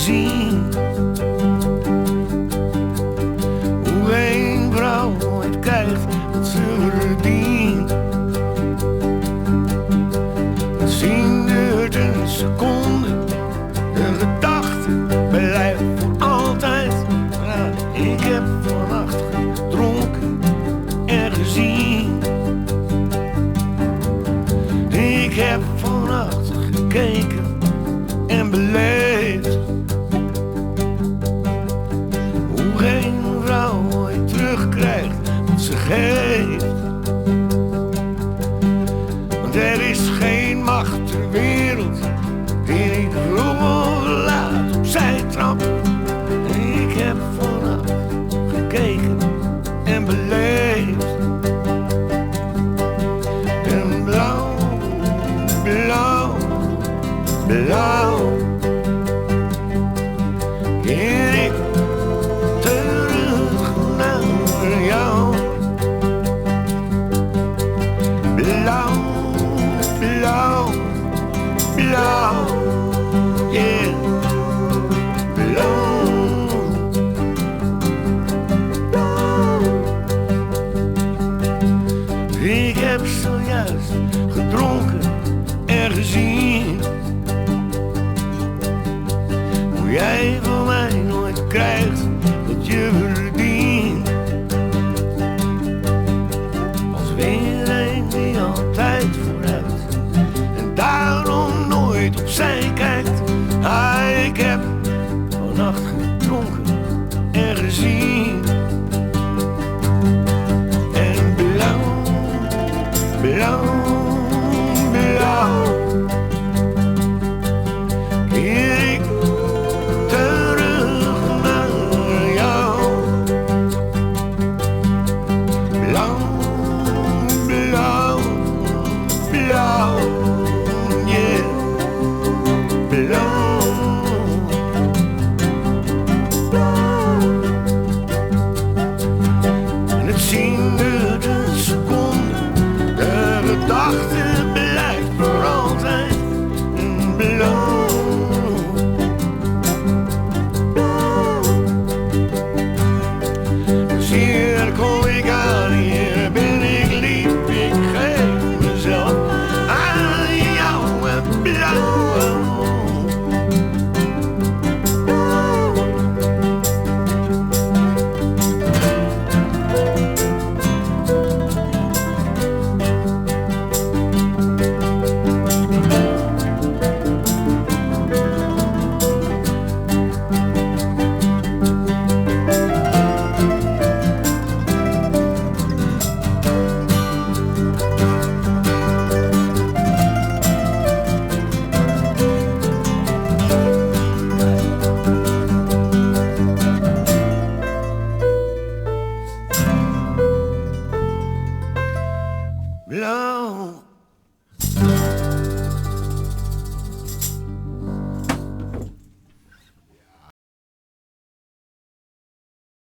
gezien. Hoe een vrouw ooit krijgt wat ze verdient. Het zien duurt een seconde, de gedachte blijft voor altijd. Ja, ik heb vannacht gedronken en gezien. Ik heb vannacht gekeken en beleefd. Hoe geen vrouw ooit terugkrijgt wat ze geeft. Want er is geen macht ter wereld die niet vroeg of laat opzij trapt. Ik heb vannacht gekeken en beleefd. En blauw, blauw, blauw, keer ik terug naar jou. Blauw, blauw, blauw, yeah, blauw, blauw. Ik heb zojuist gedronken en gezien.